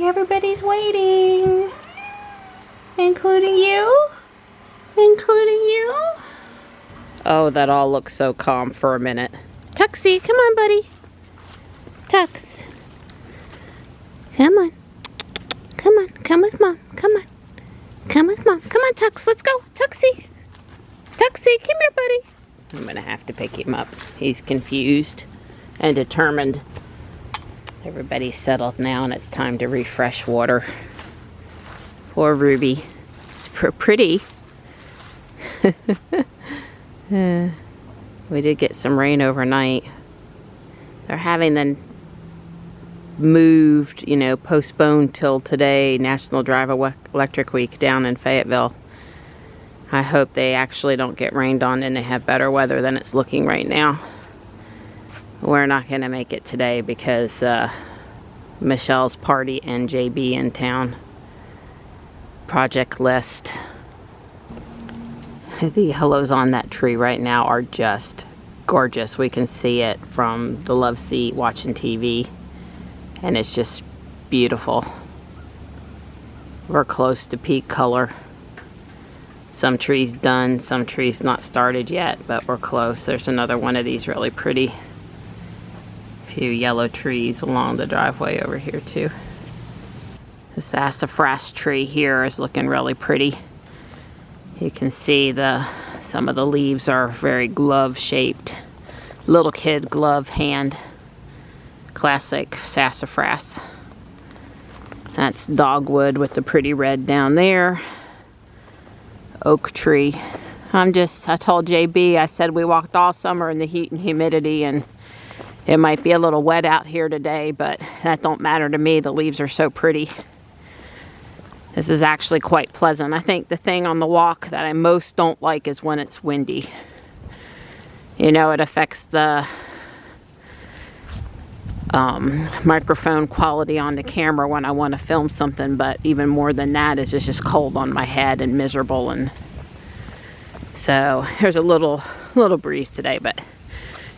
Everybody's waiting. Including you? Including you? Oh, that all looks so calm for a minute. Tuxie, come on, buddy. Tux. Come on. Come on. Come with Mom. Come on. Come with Mom. Come on, Tux. Let's go. Tuxie. Tuxie, come here, buddy. I'm going to have to pick him up. He's confused and determined. Everybody's settled now, and it's time to refresh water. Poor Ruby. It's pretty. We did get some rain overnight. They're having them moved, you know, postponed till today, National Drive Electric Week down in Fayetteville. I hope they actually don't get rained on and they have better weather than it's looking right now. We're not going to make it today because Michelle's party and JB in town. Project list. The yellows on that tree right now are just gorgeous. We can see it from the love seat watching TV, and it's just beautiful. We're close to peak color. Some trees done, some trees not started yet, but we're close. There's another one of these really pretty. Few yellow trees along the driveway over here too. The sassafras tree here is looking really pretty. You can see some of the leaves are very glove shaped. Little kid glove hand. Classic sassafras. That's dogwood with the pretty red down there. Oak tree. I told JB, I said we walked all summer in the heat and humidity, and it might be a little wet out here today, but that don't matter to me. The leaves are so pretty. This is actually quite pleasant. I think the thing on the walk that I most don't like is when it's windy. You know, it affects the microphone quality on the camera when I want to film something, but even more than that is it's just cold on my head and miserable, and so there's a little breeze today, but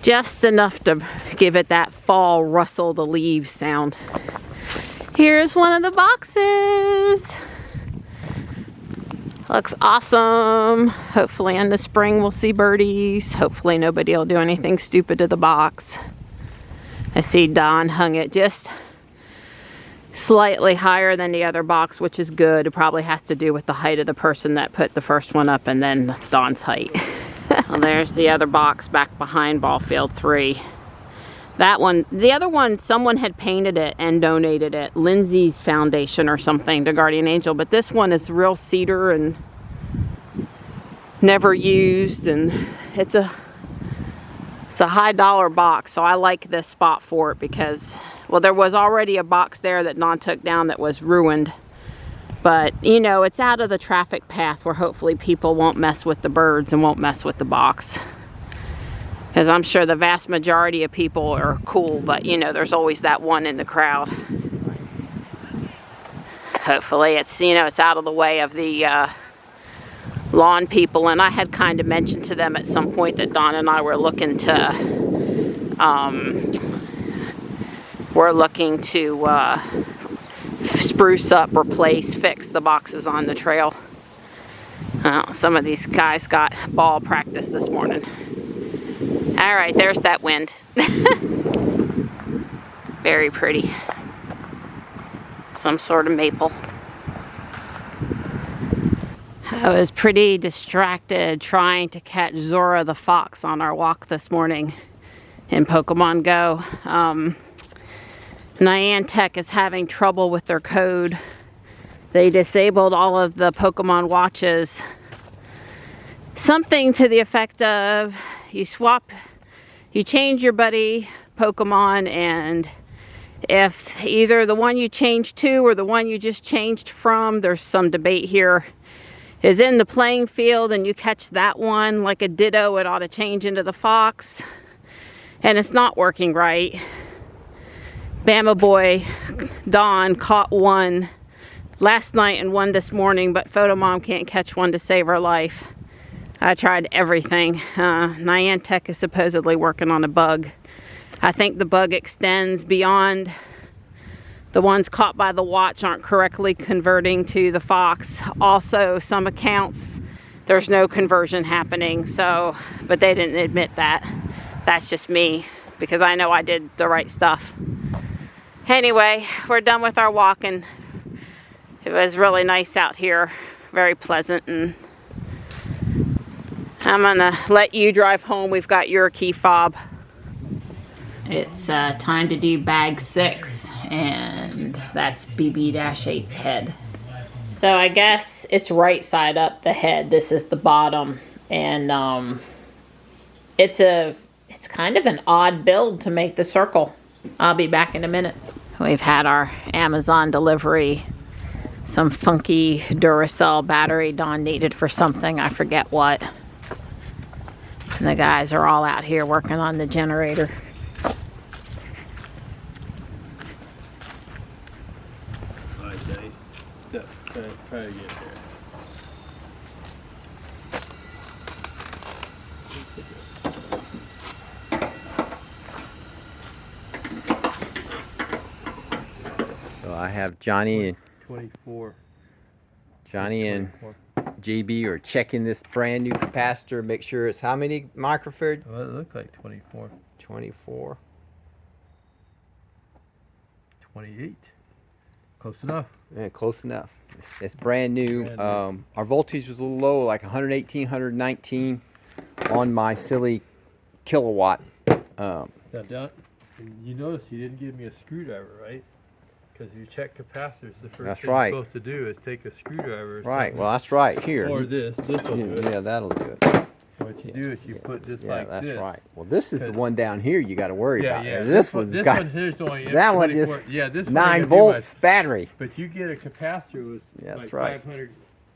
just enough to give it that fall rustle the leaves sound. Here's one of the boxes. Looks awesome. Hopefully in the spring we'll see birdies. Hopefully nobody will do anything stupid to the box. I see Don hung it just slightly higher than the other box, which is good. It probably has to do with the height of the person that put the first one up and then Don's height. Well, there's the other box back behind ball field 3. That one, the other one, someone had painted it and donated it. Lindsay's Foundation or something to Guardian Angel. But this one is real cedar and never used. And it's a high dollar box. So I like this spot for it because, well, there was already a box there that Don took down that was ruined. But, you know, it's out of the traffic path where hopefully people won't mess with the birds and won't mess with the box. Because I'm sure the vast majority of people are cool, but you know, there's always that one in the crowd. Hopefully it's, you know, it's out of the way of the lawn people. And I had kind of mentioned to them at some point that Don and I were looking to, spruce up, replace, fix the boxes on the trail. Some of these guys got ball practice this morning. All right, there's that wind. Very pretty. Some sort of maple. I was pretty distracted trying to catch Zora the fox on our walk this morning in Pokemon Go. Niantic is having trouble with their code. They disabled all of the Pokemon watches. Something to the effect of you change your buddy Pokemon, and if either the one you changed to or the one you just changed from, there's some debate here, is in the playing field and you catch that one like a Ditto, it ought to change into the fox, and it's not working right. Bama Boy Don caught one last night and one this morning, but Photomom can't catch one to save her life. I tried everything. Niantic is supposedly working on a bug. I think the bug extends beyond the ones caught by the watch aren't correctly converting to the Fox. Also, some accounts, there's no conversion happening, so, but they didn't admit that. That's just me, because I know I did the right stuff. Anyway, we're done with our walk, and it was really nice out here, very pleasant, and I'm gonna let you drive home. We've got your key fob. It's time to do bag 6, and that's BB-8's head. So I guess it's right side up the head. This is the bottom, and it's kind of an odd build to make the circle. I'll be back in a minute. We've had our Amazon delivery. Some funky Duracell battery Dawn needed for something, I forget what. And the guys are all out here working on the generator. Try to get there. So I have Johnny and 24. Johnny and JB are checking this brand new capacitor. Make sure it's how many microfarad? Well, it looks like 24. 24. 28. Close enough. Yeah, close enough. It's brand new. Our voltage was a little low, like 118, 119 on my silly kilowatt. Now, John, you notice he didn't give me a screwdriver, right? Because if you check capacitors, the first thing you're supposed to do is take a screwdriver. Right. Well, that's right. Here. Or this. This will do it. Yeah, that'll do it. What you do is you put this like that's this. That's right. Well, this is the one down here you got to worry about. Yeah. This one's got. One here's only that one is. Yeah, this 9 volts battery. But you get a capacitor with that's like right. 500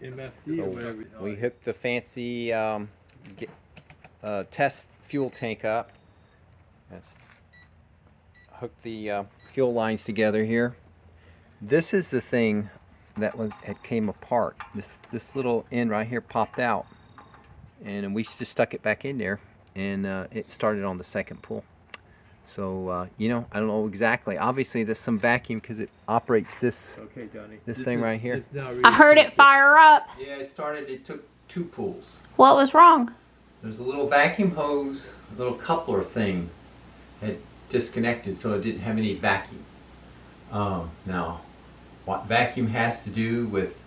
MFD or whatever. We hooked the fancy test fuel tank up. Let's hook the fuel lines together here. This is the thing that it came apart. This little end right here popped out, and we just stuck it back in there, and it started on the second pull. So you know, I don't know exactly. Obviously, there's some vacuum because it operates this. Okay, Johnny. This thing right here. Really I heard it fire up. Yeah, it started. It took 2 pulls. What was wrong? There's a little vacuum hose, a little coupler thing had disconnected, so it didn't have any vacuum. Now, what vacuum has to do with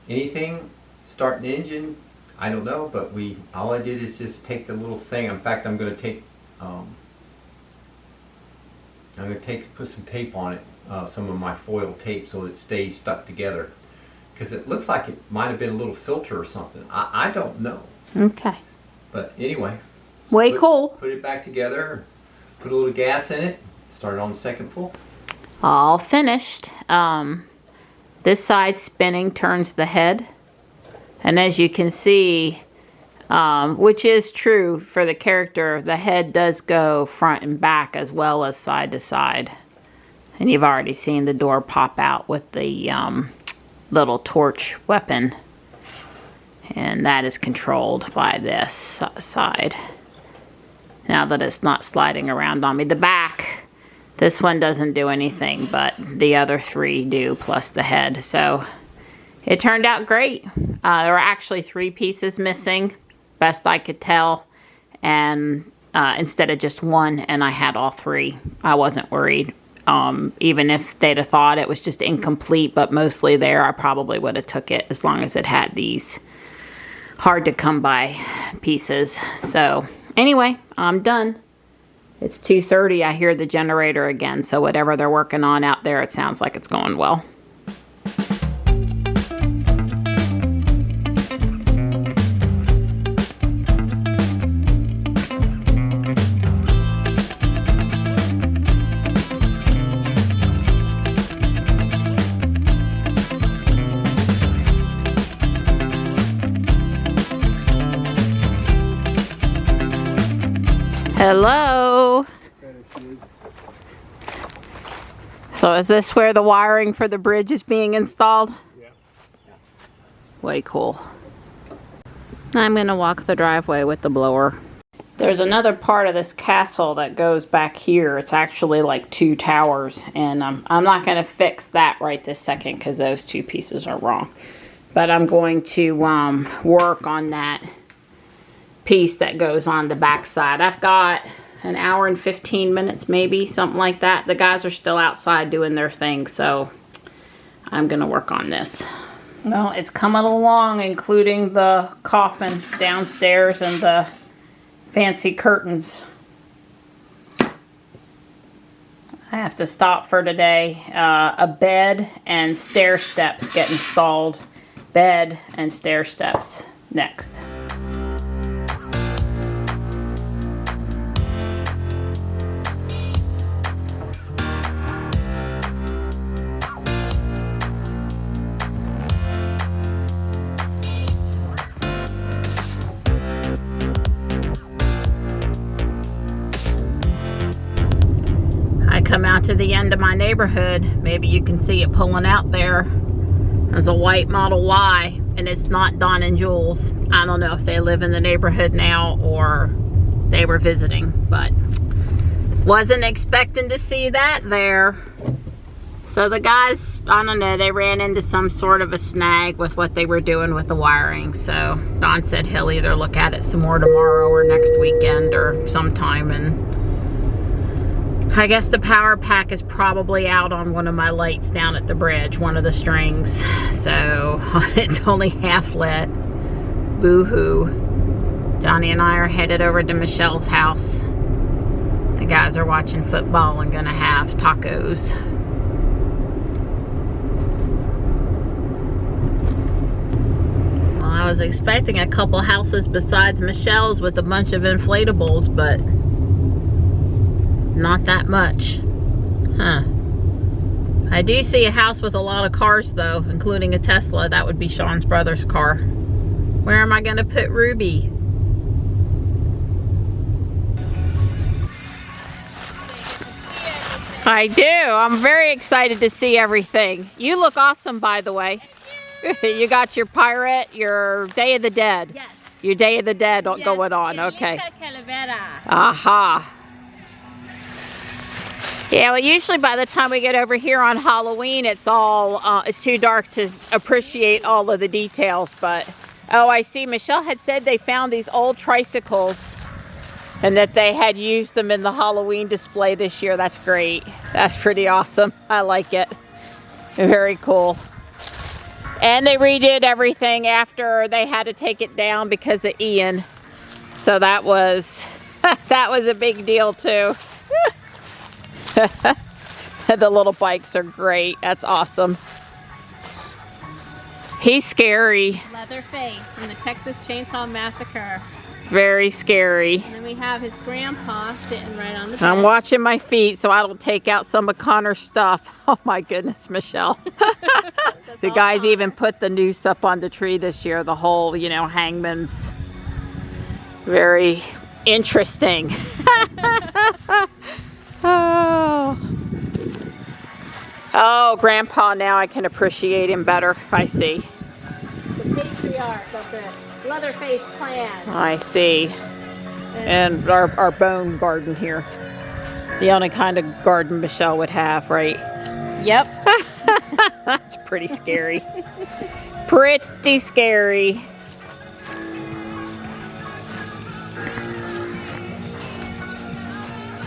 anything, starting an engine, I don't know, but all I did is just take the little thing. In fact, I'm going to take, put some tape on it, some of my foil tape, so it stays stuck together. Because it looks like it might have been a little filter or something. I don't know. Okay. But anyway. Cool. Put it back together, put a little gas in it, started on the second pull. All finished. This side spinning turns the head. And as you can see, which is true for the character, the head does go front and back as well as side to side. And you've already seen the door pop out with the little torch weapon. And that is controlled by this side. Now that it's not sliding around on me. The back, this one doesn't do anything, but the other 3 do, plus the head. So it turned out great. There were actually 3 pieces missing, best I could tell, and instead of just 1, and I had all 3. I wasn't worried. Even if they'd have thought it was just incomplete, but mostly there, I probably would have took it as long as it had these hard to come by pieces. So anyway, I'm done. It's 2:30. I hear the generator again, so whatever they're working on out there, it sounds like it's going well. Hello. So is this where the wiring for the bridge is being installed? Yeah. Way cool. I'm going to walk the driveway with the blower. There's another part of this castle that goes back here. It's actually like 2 towers, and I'm not going to fix that right this second because those 2 pieces are wrong. But I'm going to work on that piece that goes on the back side. I've got an hour and 15 minutes maybe, something like that. The guys are still outside doing their thing, so I'm going to work on this. Well, it's coming along, including the coffin downstairs and the fancy curtains. I have to stop for today. A bed and stair steps get installed. Bed and stair steps next. Come out to the end of my neighborhood. Maybe you can see it pulling out there. There's a white Model Y, and it's not Don and Jules. I don't know if they live in the neighborhood now or they were visiting, but wasn't expecting to see that there. So the guys, I don't know, they ran into some sort of a snag with what they were doing with the wiring. So Don said he'll either look at it some more tomorrow or next weekend or sometime, and I guess the power pack is probably out on one of my lights down at the bridge, one of the strings. So it's only half lit. Boo-hoo. Johnny and I are headed over to Michelle's house. The guys are watching football and gonna have tacos. Well, I was expecting a couple houses besides Michelle's with a bunch of inflatables, but not that much. Huh. I do see a house with a lot of cars though, including a Tesla. That would be Sean's brother's car. Where am I gonna put Ruby? I do. I'm very excited to see everything. You look awesome, by the way. You got your pirate, your Day of the Dead. Yes. Your Day of the Dead going on. Okay. Calavera. Aha. Yeah, well, usually by the time we get over here on Halloween, it's all, it's too dark to appreciate all of the details, but, oh, I see, Michelle had said they found these old tricycles and that they had used them in the Halloween display this year. That's great. That's pretty awesome. I like it. Very cool. And they redid everything after they had to take it down because of Ian. So that was, that was a big deal too. The little bikes are great. That's awesome. He's scary. Leatherface from the Texas Chainsaw Massacre. Very scary. And then we have his grandpa sitting right on the bed. I'm watching my feet so I don't take out some of Connor's stuff. Oh my goodness, Michelle. The guys even put the noose up on the tree this year. The whole, you know, hangman's. Very interesting. Oh, Grandpa, now I can appreciate him better. I see. The patriarch of the Leatherface clan. I see. And our bone garden here. The only kind of garden Michelle would have, right? Yep. That's pretty scary. Pretty scary.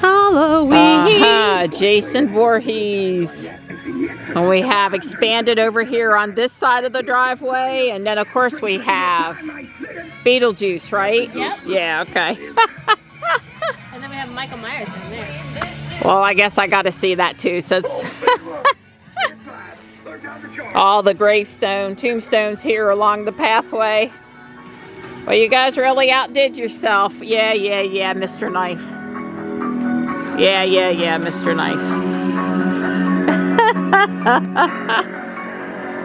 Halloween. Jason Voorhees. And we have expanded over here on this side of the driveway, and then of course we have Beetlejuice, right? Yep. Yeah, okay. And then we have Michael Myers in there. Well, I guess I got to see that too, since all the tombstones here along the pathway. Well, you guys really outdid yourself. Yeah, Mr. Knife. Yeah, Mr. Knife.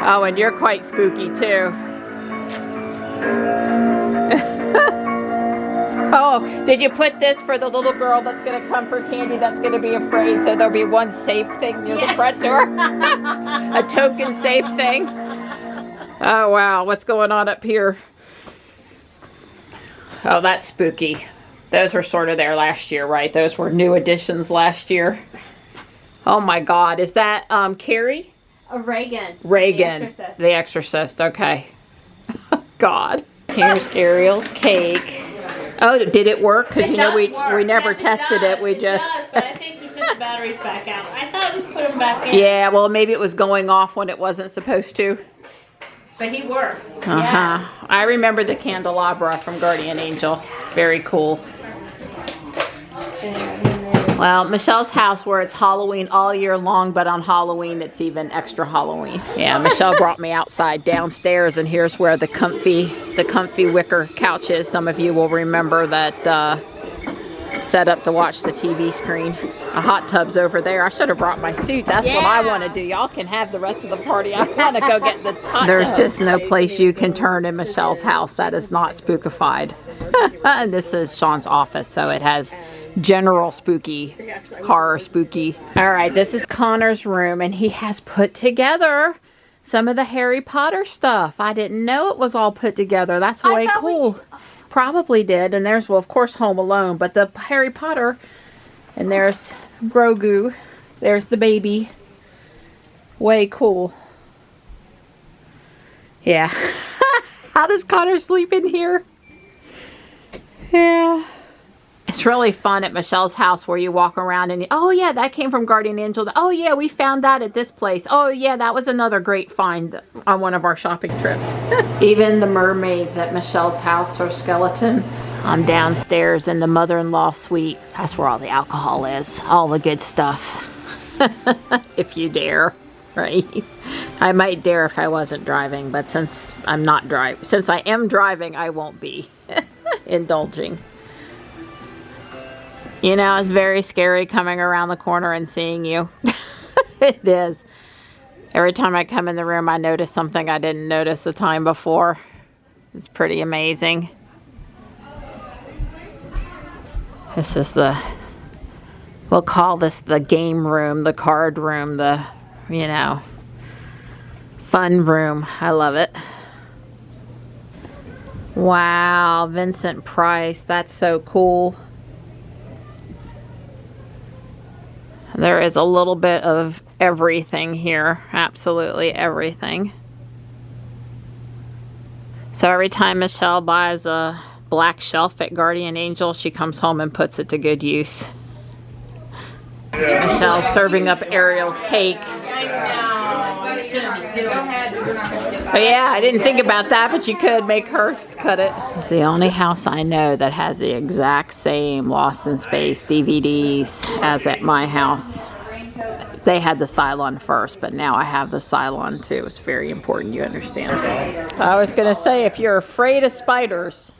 Oh, and you're quite spooky too. Oh, did you put this for the little girl that's going to come for candy that's going to be afraid, so there'll be one safe thing near the front door? A token safe thing? Oh, wow. What's going on up here? Oh, that's spooky. Those were sort of there last year, right? Those were new additions last year. Oh my God, is that Carrie? Reagan. Reagan. The Exorcist, okay. God. Here's Ariel's cake. Oh, did it work? Because you know we never tested it. We just. It does, but I think he took the batteries back out. I thought we put them back in. Yeah, well maybe it was going off when it wasn't supposed to. But he works. Yeah. I remember the candelabra from Guardian Angel. Very cool. Well, Michelle's house where it's Halloween all year long, but on Halloween it's even extra Halloween. Yeah, Michelle brought me outside downstairs, and here's where the comfy wicker couch is. Some of you will remember that set up to watch the TV screen. A hot tub's over there. I should have brought my suit. That's what I want to do. Y'all can have the rest of the party. I want to go get the hot tub. There's just no place you can turn in Michelle's house that is not spookified. And this is Sean's office, so it has general spooky, horror spooky. All right, this is Connor's room, and he has put together some of the Harry Potter stuff. I didn't know it was all put together. That's way cool. Probably did. And there's, well, of course, Home Alone, but the Harry Potter, and there's Grogu. There's the baby. Way cool. Yeah. How does Connor sleep in here? Yeah. It's really fun at Michelle's house where you walk around and oh yeah, that came from Guardian Angel. Oh yeah, we found that at this place. Oh yeah, that was another great find on one of our shopping trips. Even the mermaids at Michelle's house are skeletons. I'm downstairs in the mother-in-law suite. That's where all the alcohol is. All the good stuff. If you dare, right? I might dare if I wasn't driving, but since I'm not driving, since I am driving, I won't be indulging. You know, it's very scary coming around the corner and seeing you. It is. Every time I come in the room, I notice something I didn't notice the time before. It's pretty amazing. This is we'll call this the game room, the card room, the, you know, fun room. I love it. Wow, Vincent Price. That's so cool. There is a little bit of everything here. Absolutely everything. So every time Michelle buys a black shelf at Guardian Angel, she comes home and puts it to good use. Michelle's serving up Ariel's cake. I know. You shouldn't be doing it. Oh yeah, I didn't think about that, but you could make her cut it. It's the only house I know that has the exact same Lost in Space DVDs as at my house. They had the Cylon first, but now I have the Cylon too. It's very important you understand. I was going to say, if you're afraid of spiders,